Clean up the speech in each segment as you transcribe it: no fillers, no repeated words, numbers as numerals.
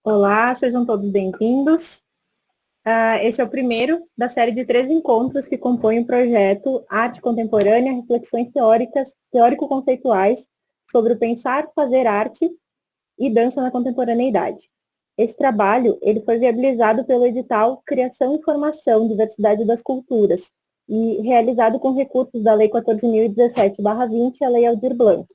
Olá, sejam todos bem-vindos. Esse é o primeiro da série de 3 encontros que compõem o projeto Arte Contemporânea, Reflexões Teóricas, Teórico-Conceituais sobre o Pensar, Fazer Arte e Dança na Contemporaneidade. Esse trabalho ele foi viabilizado pelo edital Criação e Formação, Diversidade das Culturas, e realizado com recursos da Lei 14.017/20 e a Lei Aldir Blanc.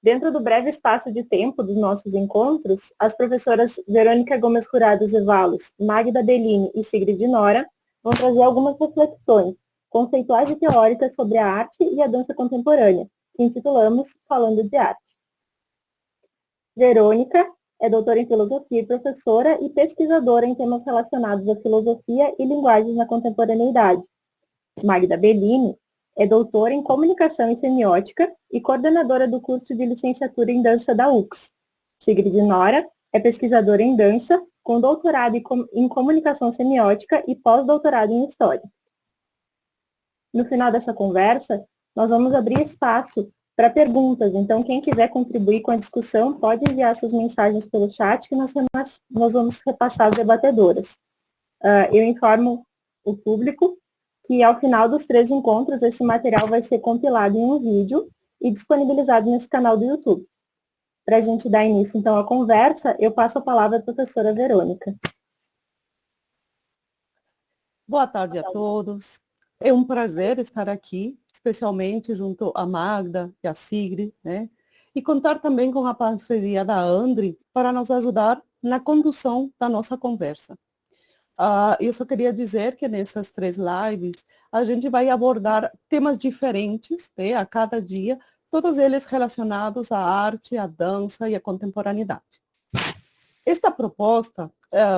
Dentro do breve espaço de tempo dos nossos encontros, as professoras Verônica Gomes Curado Zevallos, Magda Bellini e Sigrid Nora vão trazer algumas reflexões conceituais e teóricas sobre a arte e a dança contemporânea, que intitulamos Falando de Arte. Verônica é doutora em filosofia e professora e pesquisadora em temas relacionados à filosofia e linguagens na contemporaneidade. Magda Bellini é doutora em Comunicação e Semiótica e coordenadora do curso de licenciatura em dança da UX. Sigrid Nora é pesquisadora em dança, com doutorado em Comunicação Semiótica e pós-doutorado em História. No final dessa conversa, nós vamos abrir espaço para perguntas, então quem quiser contribuir com a discussão pode enviar suas mensagens pelo chat que nós vamos repassar às debatedoras. Eu informo o público que ao final dos 3 encontros, esse material vai ser compilado em um vídeo e disponibilizado nesse canal do YouTube. Para a gente dar início, então, à conversa, eu passo a palavra à professora Verônica. Boa tarde a todos. É um prazer estar aqui, especialmente junto a Magda e a Sigrid, né? E contar também com a parceria da Andri para nos ajudar na condução da nossa conversa. Eu só queria dizer que nessas 3 lives a gente vai abordar temas diferentes, né, a cada dia, todos eles relacionados à arte, à dança e à contemporaneidade. Esta proposta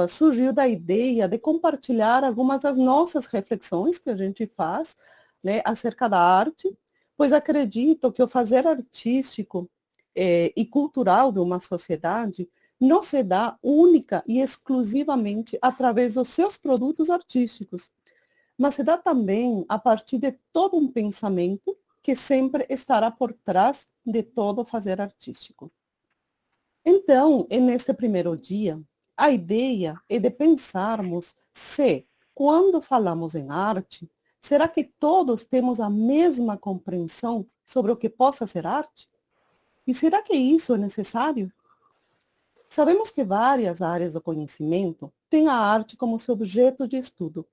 surgiu da ideia de compartilhar algumas das nossas reflexões que a gente faz, né, acerca da arte, pois acredito que o fazer artístico e cultural de uma sociedade não se dá única e exclusivamente através dos seus produtos artísticos, mas se dá também a partir de todo um pensamento que sempre estará por trás de todo fazer artístico. Então, nesse primeiro dia, a ideia é de pensarmos se, quando falamos em arte, será que todos temos a mesma compreensão sobre o que possa ser arte? E será que isso é necessário? Sabemos que várias áreas do conhecimento têm a arte como seu objeto de estudo,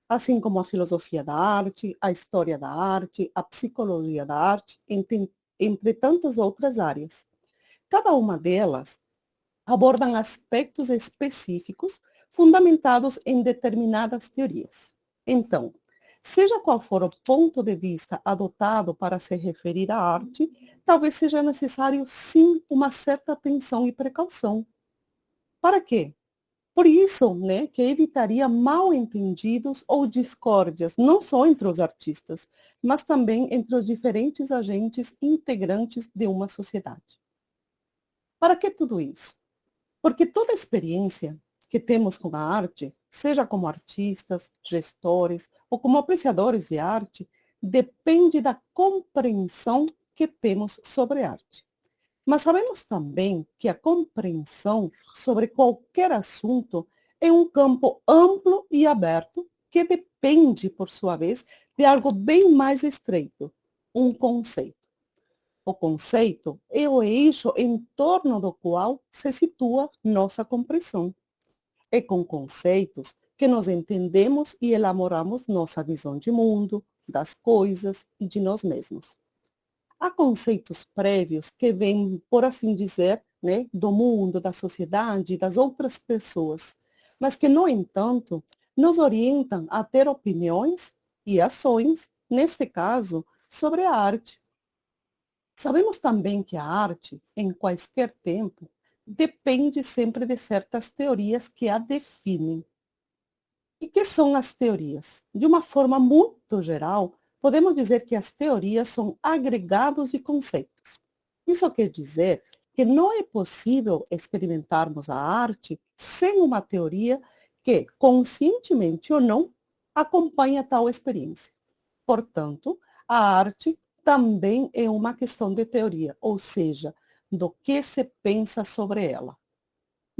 assim como a filosofia da arte, a história da arte, a psicologia da arte, entre tantas outras áreas. Cada uma delas abordam aspectos específicos fundamentados em determinadas teorias. Então, seja qual for o ponto de vista adotado para se referir à arte, talvez seja necessário sim uma certa atenção e precaução. Para quê? Por isso, né, que evitaria mal-entendidos ou discórdias, não só entre os artistas, mas também entre os diferentes agentes integrantes de uma sociedade. Para que tudo isso? Porque toda experiência que temos com a arte, seja como artistas, gestores ou como apreciadores de arte, depende da compreensão que temos sobre arte. Mas sabemos também que a compreensão sobre qualquer assunto é um campo amplo e aberto que depende, por sua vez, de algo bem mais estreito, um conceito. O conceito é o eixo em torno do qual se situa nossa compreensão. É com conceitos que nós entendemos e elaboramos nossa visão de mundo, das coisas e de nós mesmos. Há conceitos prévios que vêm, por assim dizer, né, do mundo, da sociedade, das outras pessoas, mas que, no entanto, nos orientam a ter opiniões e ações, neste caso, sobre a arte. Sabemos também que a arte, em quaisquer tempo, depende sempre de certas teorias que a definem. E que são as teorias? De uma forma muito geral, podemos dizer que as teorias são agregados de conceitos. Isso quer dizer que não é possível experimentarmos a arte sem uma teoria que, conscientemente ou não, acompanha tal experiência. Portanto, a arte também é uma questão de teoria, ou seja, do que se pensa sobre ela.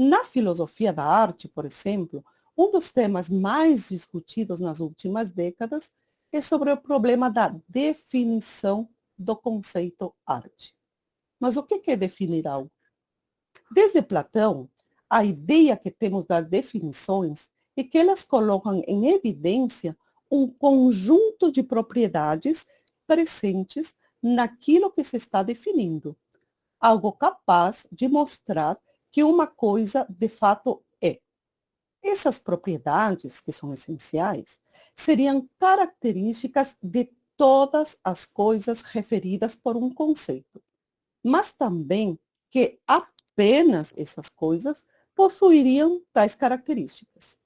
Na filosofia da arte, por exemplo, um dos temas mais discutidos nas últimas décadas é sobre o problema da definição do conceito arte. Mas o que é definir algo? Desde Platão, a ideia que temos das definições é que elas colocam em evidência um conjunto de propriedades presentes naquilo que se está definindo, algo capaz de mostrar que uma coisa de fato é. Essas propriedades, que são essenciais, seriam características de todas as coisas referidas por um conceito, mas também que apenas essas coisas possuiriam tais características.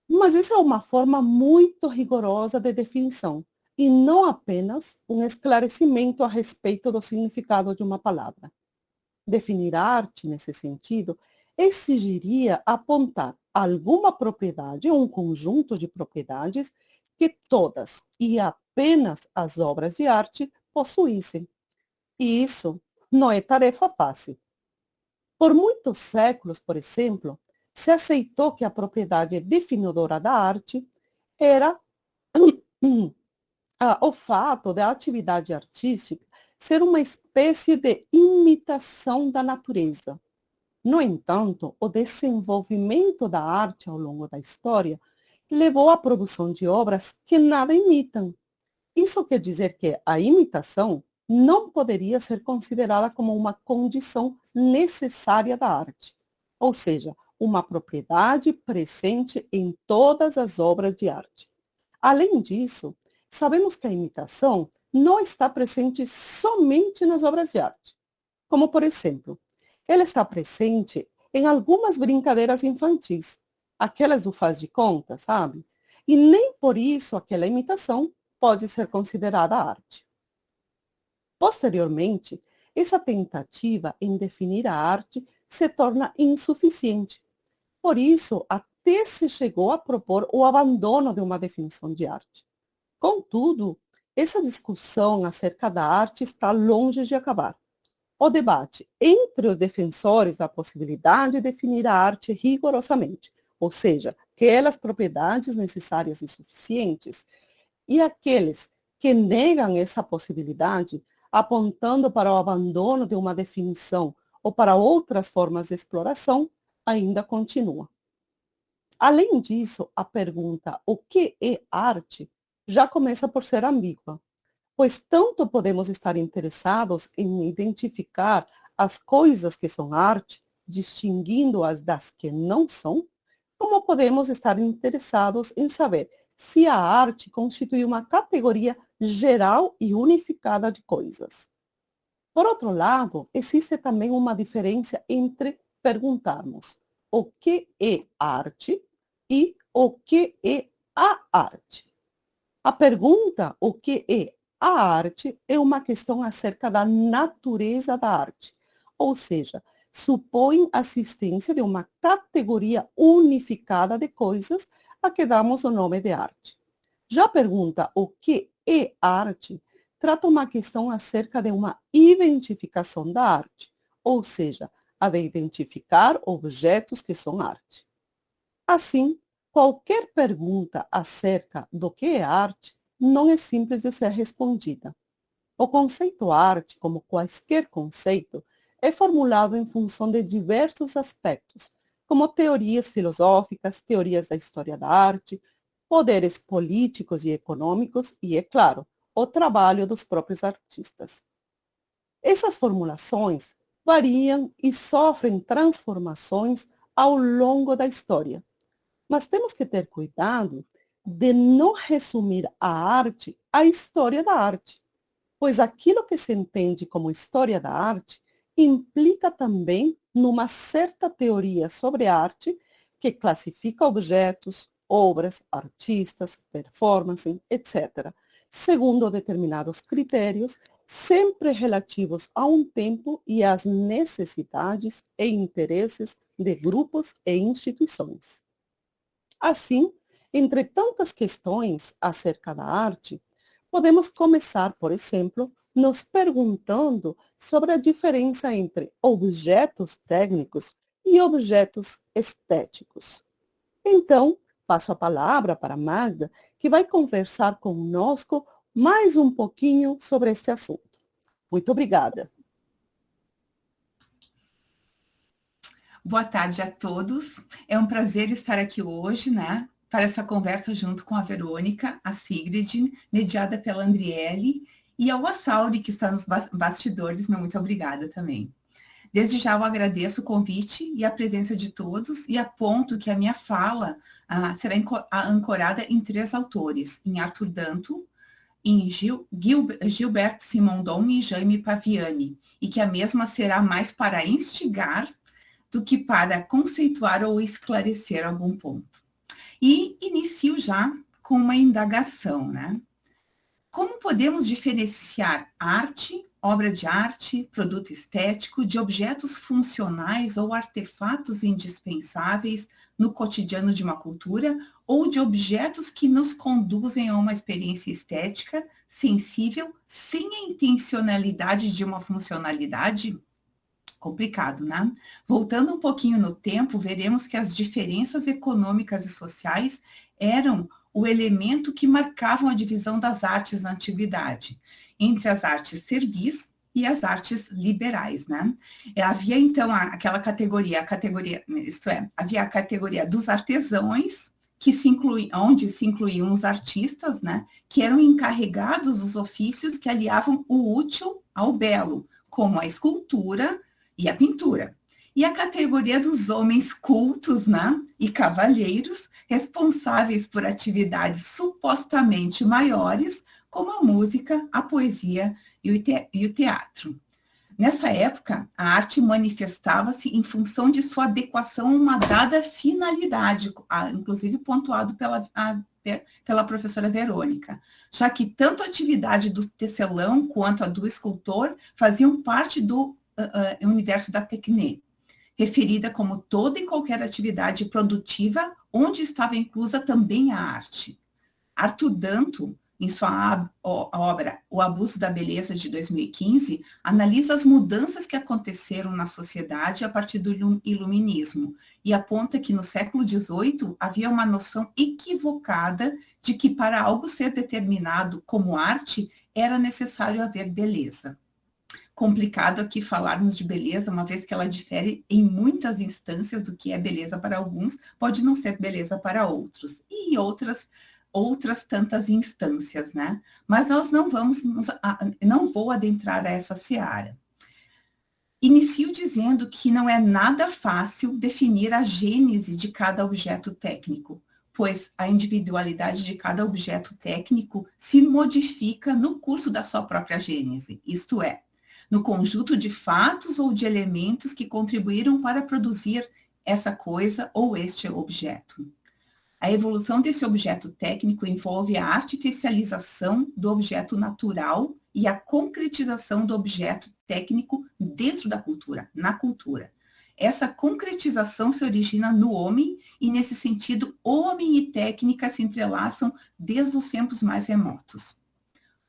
Mas essa é uma forma muito rigorosa de definição e não apenas um esclarecimento a respeito do significado de uma palavra. Definir arte, nesse sentido, exigiria apontar alguma propriedade ou um conjunto de propriedades que todas e apenas as obras de arte possuíssem. E isso não é tarefa fácil. Por muitos séculos, por exemplo, se aceitou que a propriedade definidora da arte era o fato da atividade artística ser uma espécie de imitação da natureza. No entanto, o desenvolvimento da arte ao longo da história levou à produção de obras que nada imitam. Isso quer dizer que a imitação não poderia ser considerada como uma condição necessária da arte, ou seja, uma propriedade presente em todas as obras de arte. Além disso, sabemos que a imitação não está presente somente nas obras de arte, como por exemplo, ela está presente em algumas brincadeiras infantis, aquelas do faz de conta, sabe? E nem por isso aquela imitação pode ser considerada arte. Posteriormente, essa tentativa em definir a arte se torna insuficiente. Por isso, até se chegou a propor o abandono de uma definição de arte. Contudo, essa discussão acerca da arte está longe de acabar. O debate entre os defensores da possibilidade de definir a arte rigorosamente, ou seja, aquelas propriedades necessárias e suficientes, e aqueles que negam essa possibilidade, apontando para o abandono de uma definição ou para outras formas de exploração, ainda continua. Além disso, a pergunta o que é arte já começa por ser ambígua, pois tanto podemos estar interessados em identificar as coisas que são arte, distinguindo-as das que não são, como podemos estar interessados em saber se a arte constitui uma categoria geral e unificada de coisas. Por outro lado, existe também uma diferença entre perguntarmos o que é arte e o que é a arte. A pergunta o que é a arte é uma questão acerca da natureza da arte, ou seja, supõe a existência de uma categoria unificada de coisas a que damos o nome de arte. Já a pergunta o que é arte trata uma questão acerca de uma identificação da arte, ou seja, a de identificar objetos que são arte. Assim, qualquer pergunta acerca do que é arte não é simples de ser respondida. O conceito arte, como quaisquer conceito, é formulado em função de diversos aspectos, como teorias filosóficas, teorias da história da arte, poderes políticos e econômicos e, é claro, o trabalho dos próprios artistas. Essas formulações variam e sofrem transformações ao longo da história. Mas temos que ter cuidado de não resumir a arte à história da arte, pois aquilo que se entende como história da arte implica também numa certa teoria sobre arte que classifica objetos, obras, artistas, performance, etc., segundo determinados critérios, sempre relativos a um tempo e às necessidades e interesses de grupos e instituições. Assim, entre tantas questões acerca da arte, podemos começar, por exemplo, nos perguntando sobre a diferença entre objetos técnicos e objetos estéticos. Então, passo a palavra para Magda, que vai conversar conosco mais um pouquinho sobre este assunto. Muito obrigada. Boa tarde a todos. É um prazer estar aqui hoje, né, para essa conversa junto com a Verônica, a Sigrid, mediada pela Andriele, e ao Assauri, que está nos bastidores. Muito obrigada também. Desde já eu agradeço o convite e a presença de todos, e aponto que a minha fala será ancorada em 3 autores, em Arthur Danto, em Gilberto Simondon e Jaime Paviani, e que a mesma será mais para instigar do que para conceituar ou esclarecer algum ponto. E inicio já com uma indagação, né? Como podemos diferenciar arte, obra de arte, produto estético, de objetos funcionais ou artefatos indispensáveis no cotidiano de uma cultura, ou de objetos que nos conduzem a uma experiência estética sensível, sem a intencionalidade de uma funcionalidade? Complicado, né? Voltando um pouquinho no tempo, veremos que as diferenças econômicas e sociais eram o elemento que marcavam a divisão das artes na antiguidade, entre as artes servis e as artes liberais, né? Havia, então, aquela categoria, isto é, havia a categoria dos artesãos, onde se incluíam os artistas, né, que eram encarregados dos ofícios que aliavam o útil ao belo, como a escultura e a pintura. E a categoria dos homens cultos, né, e cavalheiros, responsáveis por atividades supostamente maiores, como a música, a poesia e o teatro. Nessa época, a arte manifestava-se em função de sua adequação a uma dada finalidade, inclusive pontuado pela professora Verônica, já que tanto a atividade do tecelão quanto a do escultor faziam parte do universo da techné, referida como toda e qualquer atividade produtiva onde estava inclusa também a arte. Arthur Danto, em sua obra O Abuso da Beleza, de 2015, analisa as mudanças que aconteceram na sociedade a partir do iluminismo e aponta que no século XVIII havia uma noção equivocada de que para algo ser determinado como arte era necessário haver beleza. Complicado aqui falarmos de beleza, uma vez que ela difere em muitas instâncias do que é beleza para alguns, pode não ser beleza para outros, e outras tantas instâncias, né? Mas nós não vou adentrar a essa seara. Inicio dizendo que não é nada fácil definir a gênese de cada objeto técnico, pois a individualidade de cada objeto técnico se modifica no curso da sua própria gênese, isto é, no conjunto de fatos ou de elementos que contribuíram para produzir essa coisa ou este objeto. A evolução desse objeto técnico envolve a artificialização do objeto natural e a concretização do objeto técnico dentro da cultura, na cultura. Essa concretização se origina no homem e, nesse sentido, homem e técnica se entrelaçam desde os tempos mais remotos.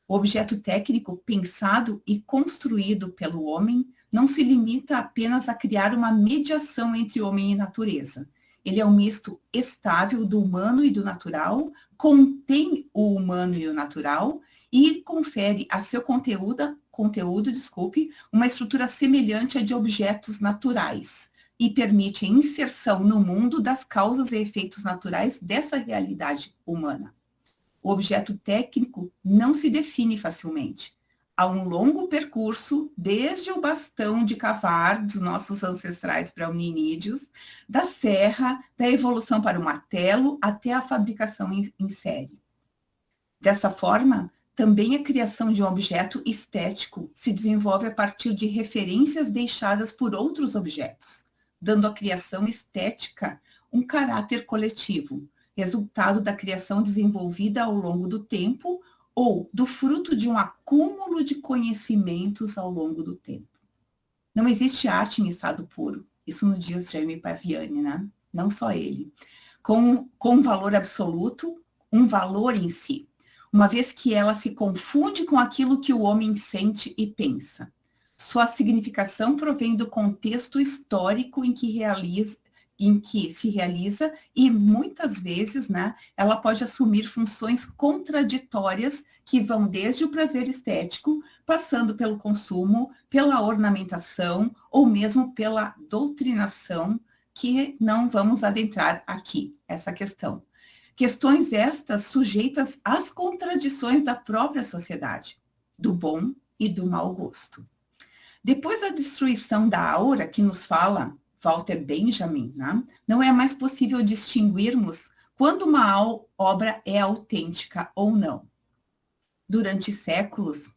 O objeto técnico pensado e construído pelo homem não se limita apenas a criar uma mediação entre homem e natureza. Ele é um misto estável do humano e do natural, contém o humano e o natural e confere a seu conteúdo, uma estrutura semelhante à de objetos naturais e permite a inserção no mundo das causas e efeitos naturais dessa realidade humana. O objeto técnico não se define facilmente. Há um longo percurso, desde o bastão de cavar dos nossos ancestrais brauninídeos, da serra, da evolução para o martelo, até a fabricação em série. Dessa forma, também a criação de um objeto estético se desenvolve a partir de referências deixadas por outros objetos, dando à criação estética um caráter coletivo, resultado da criação desenvolvida ao longo do tempo ou do fruto de um acúmulo de conhecimentos ao longo do tempo. Não existe arte em estado puro, isso nos diz Jaime Paviani, né? Não só ele. Com um valor absoluto, um valor em si, uma vez que ela se confunde com aquilo que o homem sente e pensa. Sua significação provém do contexto histórico em que se realiza e, muitas vezes, né, ela pode assumir funções contraditórias que vão desde o prazer estético, passando pelo consumo, pela ornamentação ou mesmo pela doutrinação, que não vamos adentrar aqui, essa questão. Questões estas sujeitas às contradições da própria sociedade, do bom e do mau gosto. Depois da destruição da aura, que nos fala Walter Benjamin, né, não é mais possível distinguirmos quando uma obra é autêntica ou não. Durante séculos,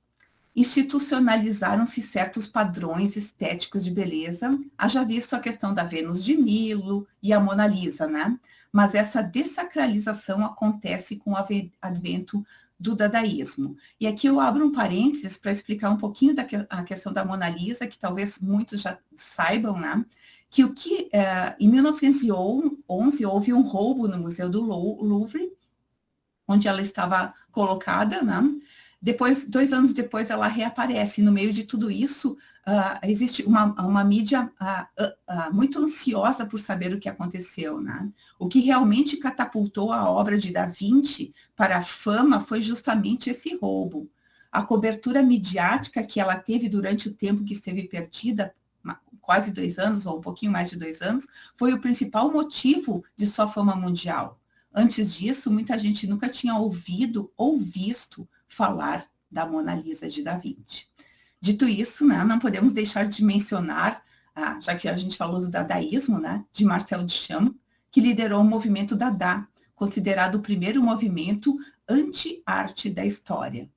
institucionalizaram-se certos padrões estéticos de beleza, haja visto a questão da Vênus de Milo e a Mona Lisa, né? Mas essa dessacralização acontece com o advento do dadaísmo. E aqui eu abro um parênteses para explicar um pouquinho a questão da Mona Lisa, que talvez muitos já saibam, né? Que em 1911 houve um roubo no Museu do Louvre, onde ela estava colocada, né? Depois, 2 anos depois, ela reaparece. No meio de tudo isso, existe uma mídia muito ansiosa por saber o que aconteceu, né? O que realmente catapultou a obra de Da Vinci para a fama foi justamente esse roubo. A cobertura midiática que ela teve durante o tempo que esteve perdida, quase 2 anos, ou um pouquinho mais de 2 anos, foi o principal motivo de sua fama mundial. Antes disso, muita gente nunca tinha ouvido ou visto falar da Mona Lisa de Da Vinci. Dito isso, né, não podemos deixar de mencionar, já que a gente falou do dadaísmo, né, de Marcel Duchamp, que liderou o movimento Dada, considerado o primeiro movimento anti-arte da história.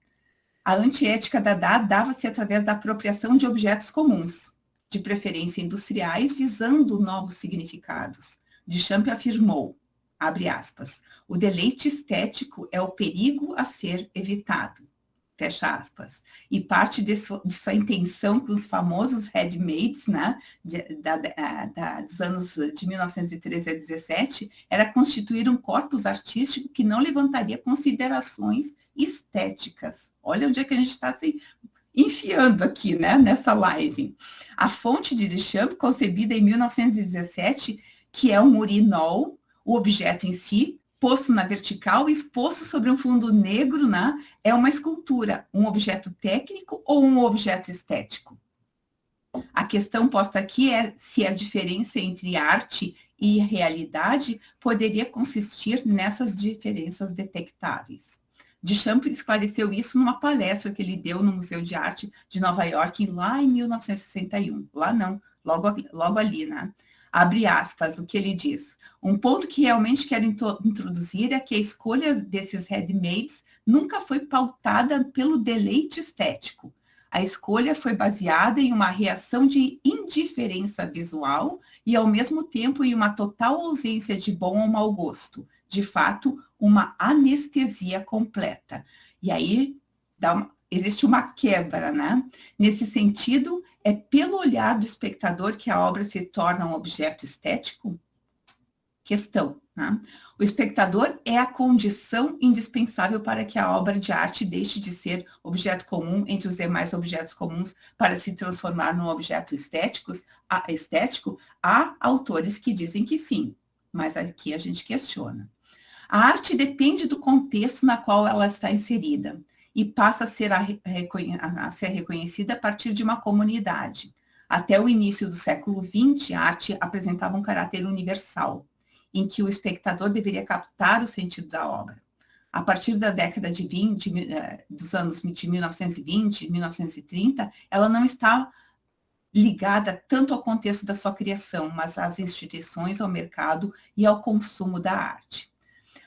A antiética Dada dava-se através da apropriação de objetos comuns, de preferência industriais, visando novos significados. Duchamp afirmou, abre aspas, o deleite estético é o perigo a ser evitado, fecha aspas. E parte de sua intenção com os famosos handmaids, né, dos anos de 1913 a 17, era constituir um corpus artístico que não levantaria considerações estéticas. Olha onde é que a gente está se enfiando aqui, né, nessa live. A fonte de Duchamp, concebida em 1917, que é um urinol, o objeto em si, posto na vertical e exposto sobre um fundo negro, né, é uma escultura, um objeto técnico ou um objeto estético? A questão posta aqui é se a diferença entre arte e realidade poderia consistir nessas diferenças detectáveis. Duchamp esclareceu isso numa palestra que ele deu no Museu de Arte de Nova York, lá em 1961. Lá não, logo ali, né? Abre aspas, o que ele diz. Um ponto que realmente quero introduzir é que a escolha desses handmaids nunca foi pautada pelo deleite estético. A escolha foi baseada em uma reação de indiferença visual e, ao mesmo tempo, em uma total ausência de bom ou mau gosto. De fato, uma anestesia completa. E aí, existe uma quebra, né? Nesse sentido, é pelo olhar do espectador que a obra se torna um objeto estético? Questão, né? O espectador é a condição indispensável para que a obra de arte deixe de ser objeto comum entre os demais objetos comuns para se transformar num objeto estético. Há autores que dizem que sim, mas aqui a gente questiona. A arte depende do contexto na qual ela está inserida e passa a ser reconhecida a partir de uma comunidade. Até o início do século XX, a arte apresentava um caráter universal, em que o espectador deveria captar o sentido da obra. A partir da década de 20, dos anos de 1920, 1930, ela não está ligada tanto ao contexto da sua criação, mas às instituições, ao mercado e ao consumo da arte.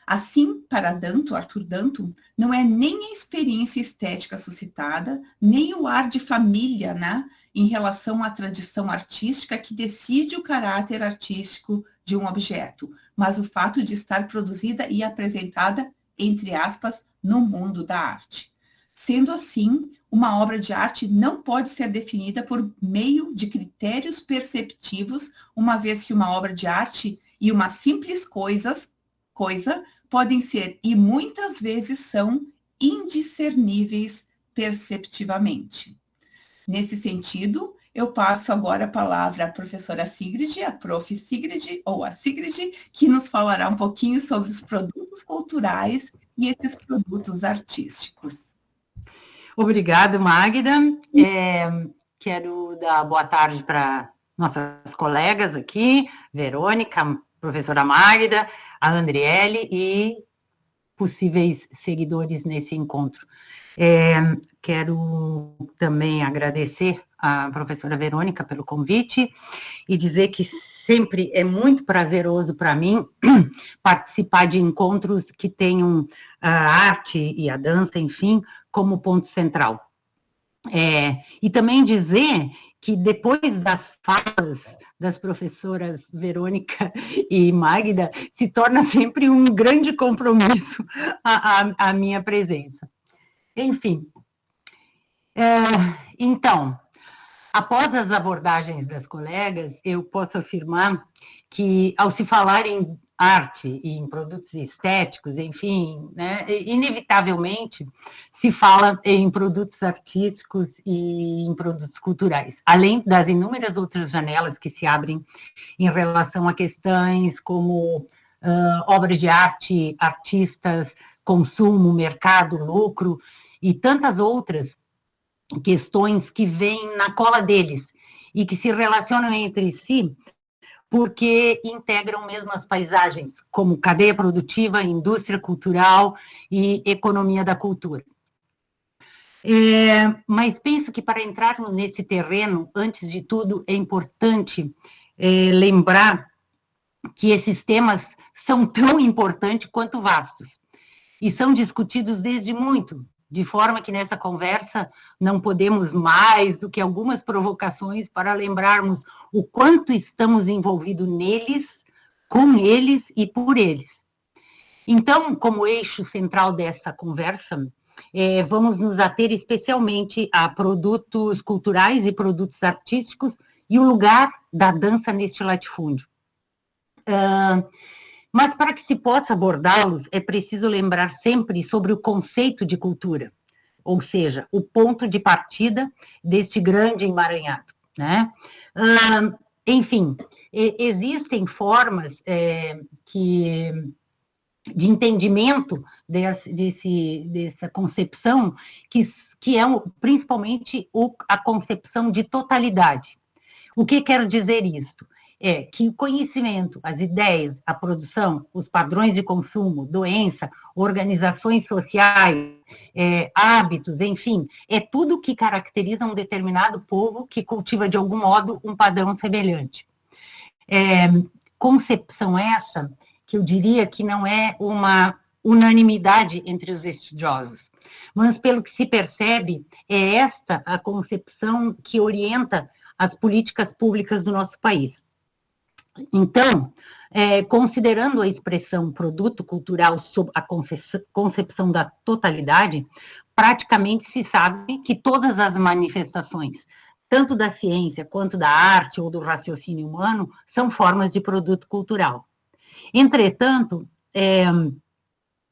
Assim, para Arthur Danto, não é nem a experiência estética suscitada, nem o ar de família, né, em relação à tradição artística que decide o caráter artístico de um objeto, mas o fato de estar produzida e apresentada, entre aspas, no mundo da arte. Sendo assim, uma obra de arte não pode ser definida por meio de critérios perceptivos, uma vez que uma obra de arte e uma simples coisa podem ser, e muitas vezes são, indiscerníveis perceptivamente. Nesse sentido, eu passo agora a palavra à professora Sigrid, a prof. Sigrid, ou a Sigrid, que nos falará um pouquinho sobre os produtos culturais e esses produtos artísticos. Obrigada, Magda. Quero dar boa tarde para nossas colegas aqui, Verônica, a professora Magda, a Andriele e possíveis seguidores nesse encontro. Quero também agradecer à professora Verônica pelo convite e dizer que sempre é muito prazeroso para mim participar de encontros que tenham a arte e a dança, enfim, como ponto central. E também dizer que depois das falas das professoras Verônica e Magda, se torna sempre um grande compromisso a minha presença. Enfim, então, após as abordagens das colegas, eu posso afirmar que, ao se falar em arte e em produtos estéticos, enfim, né, inevitavelmente se fala em produtos artísticos e em produtos culturais, além das inúmeras outras janelas que se abrem em relação a questões como obras de arte, artistas, consumo, mercado, lucro e tantas outras questões que vêm na cola deles e que se relacionam entre si porque integram mesmo as paisagens, como cadeia produtiva, indústria cultural e economia da cultura. Mas penso que para entrarmos nesse terreno, antes de tudo, é importante lembrar que esses temas são tão importantes quanto vastos e são discutidos desde muito, de forma que nessa conversa não podemos mais do que algumas provocações para lembrarmos o quanto estamos envolvidos neles, com eles e por eles. Então, como eixo central dessa conversa, vamos nos ater especialmente a produtos culturais e produtos artísticos e o lugar da dança neste latifúndio. Mas para que se possa abordá-los, é preciso lembrar sempre sobre o conceito de cultura, ou seja, o ponto de partida deste grande emaranhado, né? Enfim, existem formas de entendimento dessa concepção que é principalmente a concepção de totalidade. O que quero dizer isto? É que o conhecimento, as ideias, a produção, os padrões de consumo, doença, organizações sociais, hábitos, enfim, é tudo que caracteriza um determinado povo que cultiva de algum modo um padrão semelhante. Concepção essa que eu diria que não é uma unanimidade entre os estudiosos, mas pelo que se percebe, é esta a concepção que orienta as políticas públicas do nosso país. Então, considerando a expressão produto cultural sob a concepção da totalidade, praticamente se sabe que todas as manifestações, tanto da ciência quanto da arte ou do raciocínio humano, são formas de produto cultural. Entretanto,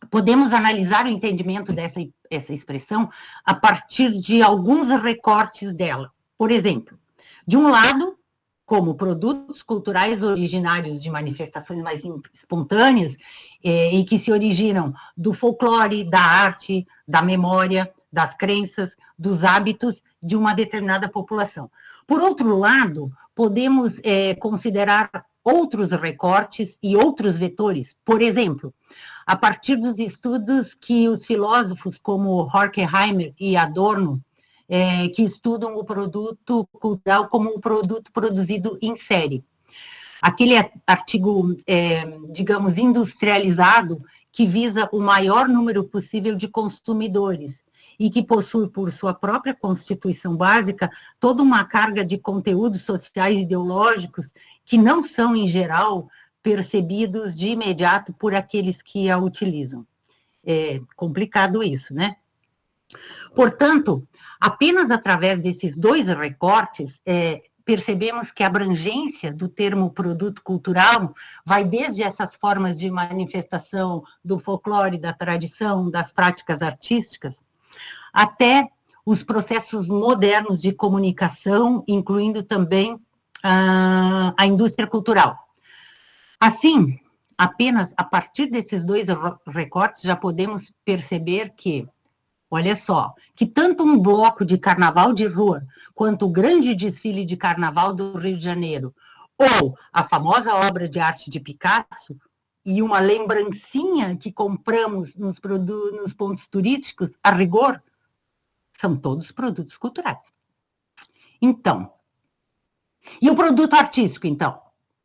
podemos analisar o entendimento dessa expressão a partir de alguns recortes dela. Por exemplo, de um lado, como produtos culturais originários de manifestações mais espontâneas e que se originam do folclore, da arte, da memória, das crenças, dos hábitos de uma determinada população. Por outro lado, podemos considerar outros recortes e outros vetores, por exemplo, a partir dos estudos que os filósofos como Horkheimer e Adorno que estudam o produto cultural como um produto produzido em série. Aquele artigo, digamos, industrializado, que visa o maior número possível de consumidores e que possui, por sua própria constituição básica, toda uma carga de conteúdos sociais e ideológicos que não são, em geral, percebidos de imediato por aqueles que a utilizam. É complicado isso, né? Portanto, apenas através desses dois recortes, percebemos que a abrangência do termo produto cultural vai desde essas formas de manifestação do folclore, da tradição, das práticas artísticas, até os processos modernos de comunicação, incluindo também a indústria cultural. Assim, apenas a partir desses dois recortes já podemos perceber que, olha só, que tanto um bloco de carnaval de rua, quanto o grande desfile de carnaval do Rio de Janeiro, ou a famosa obra de arte de Picasso, e uma lembrancinha que compramos nos pontos turísticos, a rigor, são todos produtos culturais. Então, e o produto artístico, então?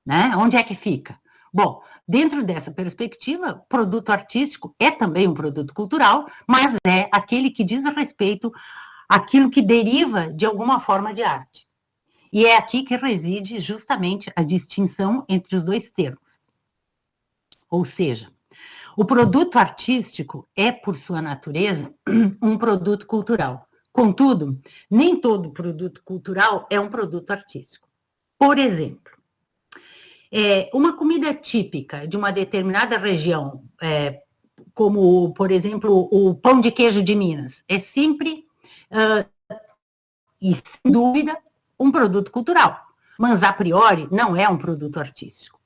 Né? Onde é que fica? Bom, dentro dessa perspectiva, produto artístico é também um produto cultural, mas é aquele que diz respeito àquilo que deriva de alguma forma de arte. E é aqui que reside justamente a distinção entre os dois termos. Ou seja, o produto artístico é, por sua natureza, um produto cultural. Contudo, nem todo produto cultural é um produto artístico. Por exemplo, uma comida típica de uma determinada região, como, por exemplo, o pão de queijo de Minas, é sempre, e sem dúvida, um produto cultural, mas a priori não é um produto artístico.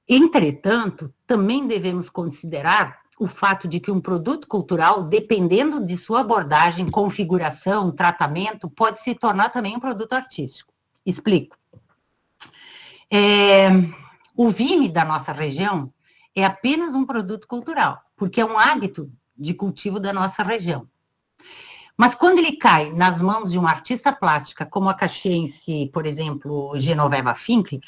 Entretanto, também devemos considerar o fato de que um produto cultural, dependendo de sua abordagem, configuração, tratamento, pode se tornar também um produto artístico. Explico. O vinho da nossa região é apenas um produto cultural, porque é um hábito de cultivo da nossa região. Mas quando ele cai nas mãos de uma artista plástica, como a caxiense, por exemplo, Genoveva Finkler,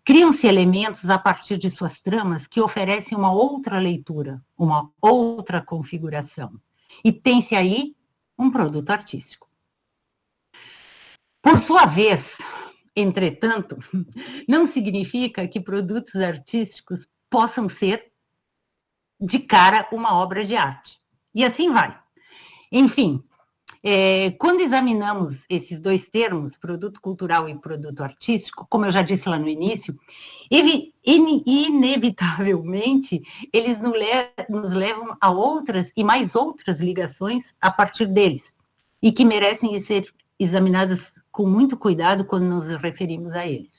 criam-se elementos a partir de suas tramas que oferecem uma outra leitura, uma outra configuração. E tem-se aí um produto artístico. Por sua vez, entretanto, não significa que produtos artísticos possam ser, de cara, uma obra de arte. E assim vai. Enfim, quando examinamos esses dois termos, produto cultural e produto artístico, como eu já disse lá no início, inevitavelmente eles nos levam a outras e mais outras ligações a partir deles, e que merecem ser examinadas com muito cuidado quando nos referimos a eles.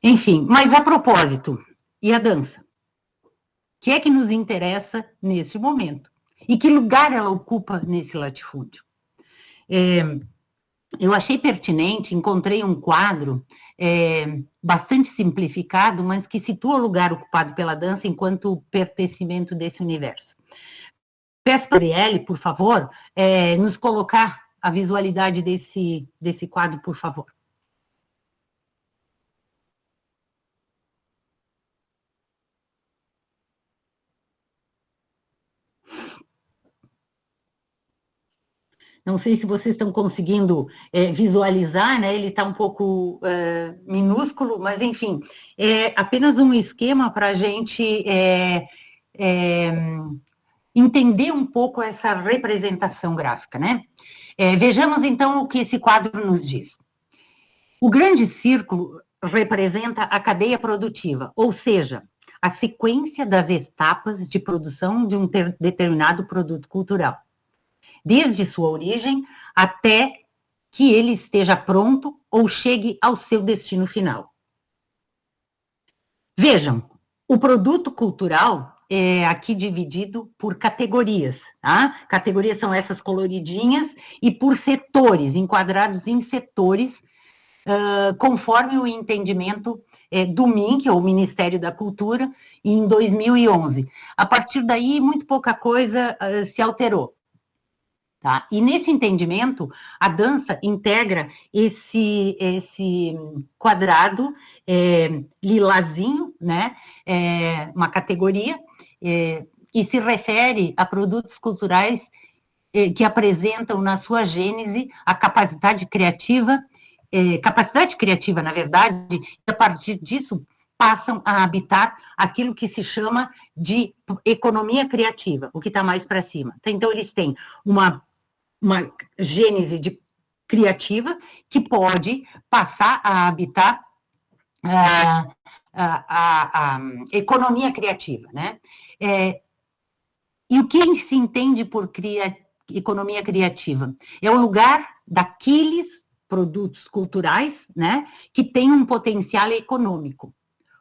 Enfim, mas a propósito, e a dança? O que é que nos interessa nesse momento? E que lugar ela ocupa nesse latifúndio? Eu achei pertinente, encontrei um quadro bastante simplificado, mas que situa o lugar ocupado pela dança enquanto pertencimento desse universo. Peço para a Arielle, por favor, nos colocar a visualidade desse quadro, por favor. Não sei se vocês estão conseguindo visualizar, né? Ele está um pouco minúsculo, mas, enfim, é apenas um esquema para a gente entender um pouco essa representação gráfica, né? Vejamos, então, o que esse quadro nos diz. O grande círculo representa a cadeia produtiva, ou seja, a sequência das etapas de produção de um determinado produto cultural, desde sua origem até que ele esteja pronto ou chegue ao seu destino final. Vejam, o produto cultural é aqui dividido por categorias, tá? Categorias são essas coloridinhas e por setores, enquadrados em setores, conforme o entendimento do MINC, ou Ministério da Cultura, em 2011. A partir daí, muito pouca coisa se alterou. Tá? E nesse entendimento, a dança integra esse quadrado lilazinho, né? Uma categoria, e se refere a produtos culturais que apresentam na sua gênese a capacidade criativa, na verdade, e a partir disso passam a habitar aquilo que se chama de economia criativa, o que está mais para cima. Então, eles têm uma gênese criativa que pode passar a habitar a economia criativa, né? E o que se entende por economia criativa? É o lugar daqueles produtos culturais, né, que têm um potencial econômico,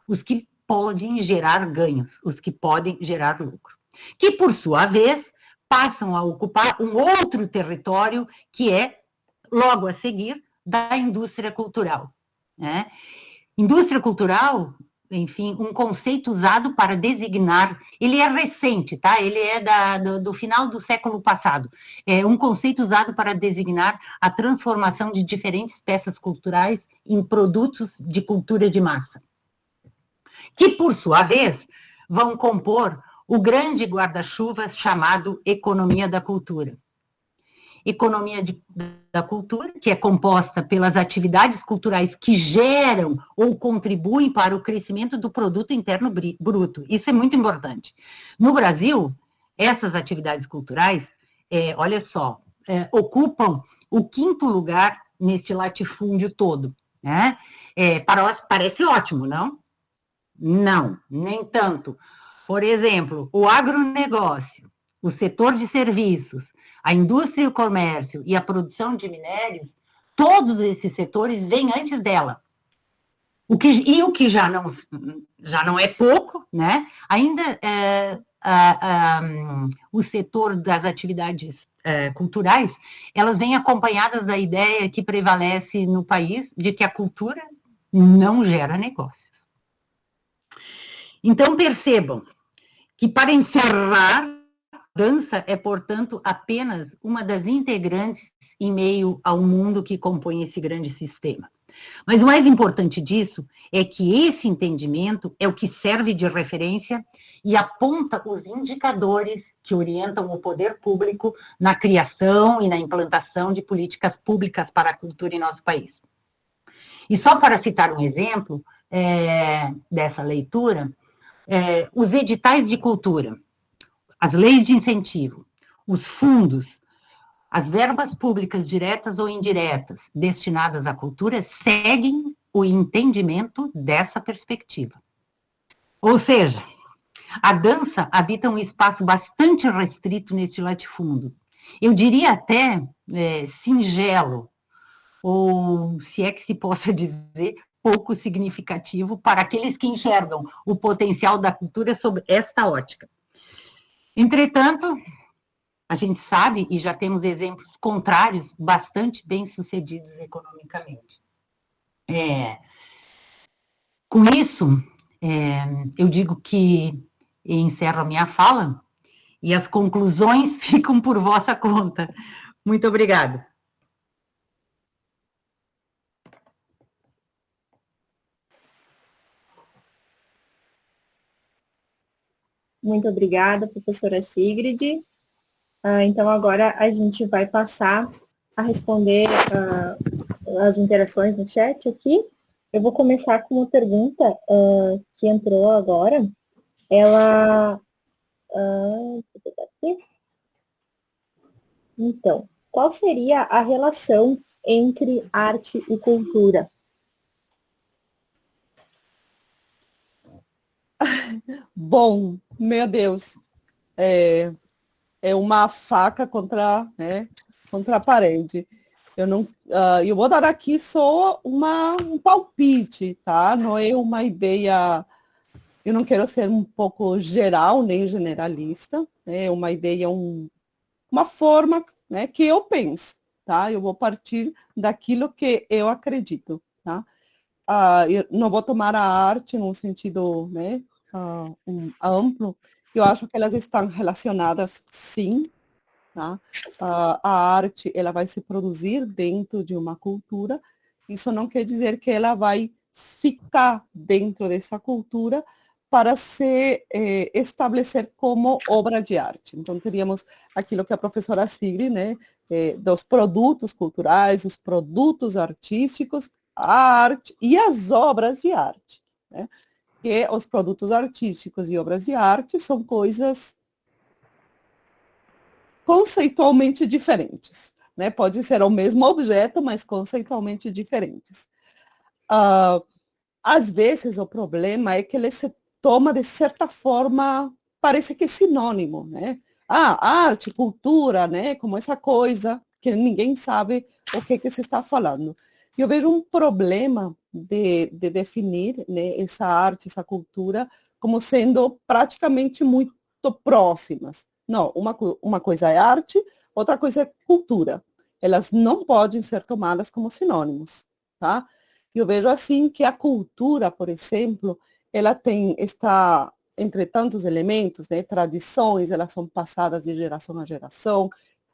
os que podem gerar ganhos, os que podem gerar lucro, que, por sua vez, passam a ocupar um outro território que é, logo a seguir, da indústria cultural, né? Indústria cultural, enfim, um conceito usado para designar, ele é recente, tá? Ele é do final do século passado. É um conceito usado para designar a transformação de diferentes peças culturais em produtos de cultura de massa, que, por sua vez, vão compor o grande guarda-chuva chamado economia da cultura. Economia da cultura, que é composta pelas atividades culturais que geram ou contribuem para o crescimento do produto interno bruto. Isso é muito importante. No Brasil, essas atividades culturais, olha só, ocupam o 5º lugar neste latifúndio todo, né? Parece ótimo, não? Não, nem tanto. Por exemplo, o agronegócio, o setor de serviços, a indústria e o comércio e a produção de minérios, todos esses setores vêm antes dela. O que já não é pouco, né? Ainda o setor das atividades culturais, elas vêm acompanhadas da ideia que prevalece no país de que a cultura não gera negócios. Então, percebam que, para encerrar, a dança é, portanto, apenas uma das integrantes em meio ao mundo que compõe esse grande sistema. Mas o mais importante disso é que esse entendimento é o que serve de referência e aponta os indicadores que orientam o poder público na criação e na implantação de políticas públicas para a cultura em nosso país. E só para citar um exemplo dessa leitura, os editais de cultura, as leis de incentivo, os fundos, as verbas públicas diretas ou indiretas destinadas à cultura seguem o entendimento dessa perspectiva. Ou seja, a dança habita um espaço bastante restrito neste latifúndio. Eu diria até singelo, ou se é que se possa dizer, pouco significativo para aqueles que enxergam o potencial da cultura sob esta ótica. Entretanto, a gente sabe, e já temos exemplos contrários, bastante bem-sucedidos economicamente. Com isso, eu digo que encerro a minha fala e as conclusões ficam por vossa conta. Muito obrigada. Muito obrigada, professora Sigrid. Então, agora a gente vai passar a responder as interações no chat aqui. Eu vou começar com uma pergunta que entrou agora. Ela... Então, qual seria a relação entre arte e cultura? Bom, meu Deus, é uma faca contra a parede. Eu vou dar aqui só um palpite, tá? Não é uma ideia, eu não quero ser um pouco geral, nem generalista, é uma ideia, uma forma, né, que eu penso, tá? Eu vou partir daquilo que eu acredito, tá? Eu não vou tomar a arte num sentido, né, amplo. Eu acho que elas estão relacionadas, sim. Tá? A arte, ela vai se produzir dentro de uma cultura. Isso não quer dizer que ela vai ficar dentro dessa cultura para se estabelecer como obra de arte. Então, teríamos aquilo que a professora Sigrid, né, dos produtos culturais, os produtos artísticos, a arte e as obras de arte, né? Que os produtos artísticos e obras de arte são coisas conceitualmente diferentes, né? Pode ser o mesmo objeto, mas conceitualmente diferentes. Às vezes, o problema é que ele se toma, de certa forma, parece que é sinônimo, né? arte, cultura, né? Como essa coisa que ninguém sabe o que se está falando. Eu vejo um problema de definir, né, essa arte, essa cultura, como sendo praticamente muito próximas. Não, uma coisa é arte, outra coisa é cultura. Elas não podem ser tomadas como sinônimos, tá? Eu vejo assim que a cultura, por exemplo, ela está entre tantos elementos, né, tradições, elas são passadas de geração a geração,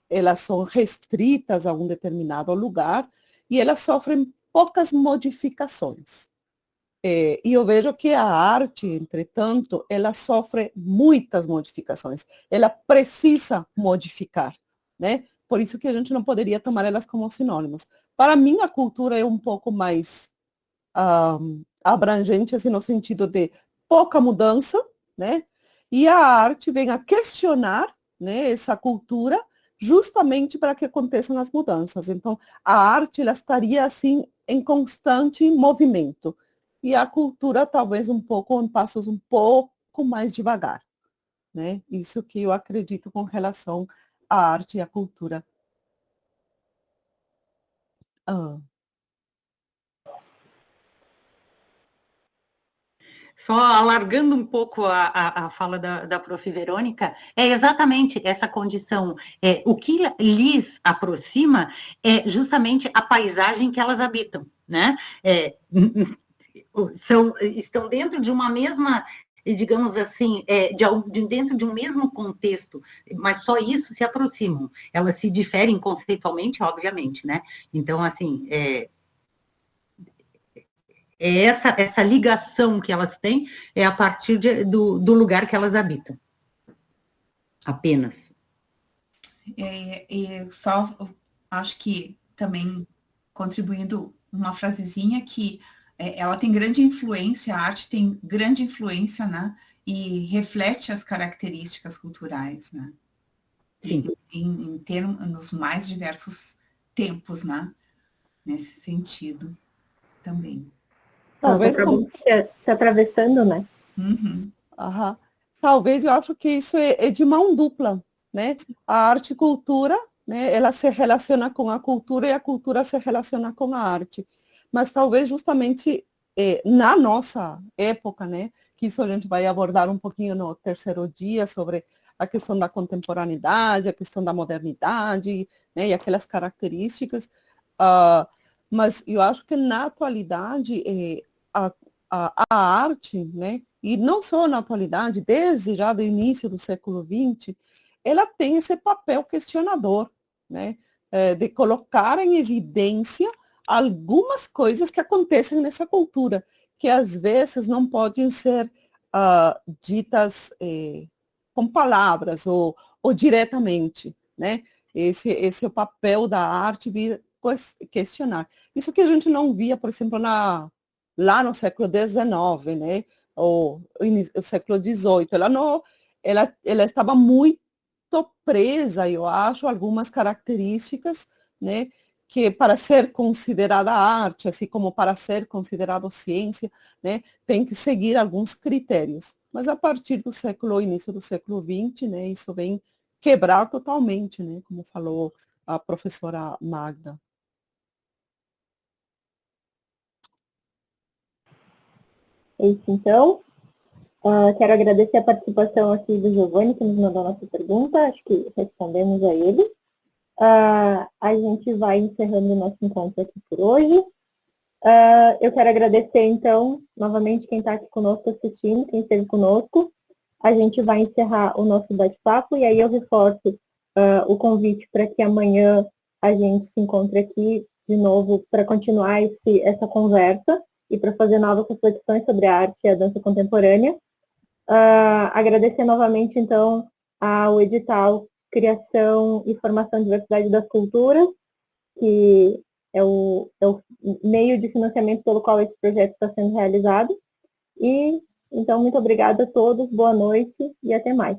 elas são restritas a um determinado lugar e elas sofrem poucas modificações. E eu vejo que a arte, entretanto, ela sofre muitas modificações. Ela precisa modificar, né? Por isso que a gente não poderia tomar elas como sinônimos. Para mim, a cultura é um pouco mais abrangente, assim, no sentido de pouca mudança, né? E a arte vem a questionar, né, essa cultura justamente para que aconteçam as mudanças. Então, a arte ela estaria assim em constante movimento e a cultura talvez um pouco em passos um pouco mais devagar, né? Isso que eu acredito com relação à arte e à cultura. Ah. Só alargando um pouco a fala da Prof. Verônica, é exatamente essa condição. O que lhes aproxima é justamente a paisagem que elas habitam, né? Estão dentro de uma mesma, digamos assim, dentro de um mesmo contexto, mas só isso se aproximam. Elas se diferem conceitualmente, obviamente, né? Então, assim, essa ligação que elas têm é a partir do lugar que elas habitam. Apenas. Só acho que também contribuindo uma frasezinha que ela tem grande influência, a arte tem grande influência, né? E reflete as características culturais, né? Em termos, nos mais diversos tempos, né? Nesse sentido também. Talvez acabam se atravessando, né? Uhum. Aham. Talvez eu acho que isso é de mão dupla, né? A arte e cultura, né? Ela se relaciona com a cultura e a cultura se relaciona com a arte. Mas talvez justamente na nossa época, né? Que isso a gente vai abordar um pouquinho no terceiro dia sobre a questão da contemporaneidade, a questão da modernidade, né? E aquelas características. Mas eu acho que na atualidade a arte, né? E não só na atualidade, desde já do início do século XX, ela tem esse papel questionador, né? De colocar em evidência algumas coisas que acontecem nessa cultura, que às vezes não podem ser ditas com palavras ou diretamente, né? Esse é o papel da arte, vir questionar. Isso que a gente não via, por exemplo, lá no século XIX, né? Ou o século XVIII. Ela estava muito presa, eu acho, a algumas características, né? Que para ser considerada arte, assim como para ser considerado ciência, né? Tem que seguir alguns critérios. Mas a partir do início do século XX, né? Isso vem quebrar totalmente, né? Como falou a professora Magda. É isso, então. Quero agradecer a participação aqui do Giovanni, que nos mandou a nossa pergunta. Acho que respondemos a ele. A gente vai encerrando o nosso encontro aqui por hoje. Eu quero agradecer, então, novamente quem está aqui conosco assistindo, quem esteve conosco. A gente vai encerrar o nosso bate-papo e aí eu reforço o convite para que amanhã a gente se encontre aqui de novo para continuar essa conversa e para fazer novas reflexões sobre a arte e a dança contemporânea. Agradecer novamente, então, ao edital Criação e Formação e Diversidade das Culturas, que é o meio de financiamento pelo qual esse projeto está sendo realizado. E, então, muito obrigada a todos, boa noite e até mais.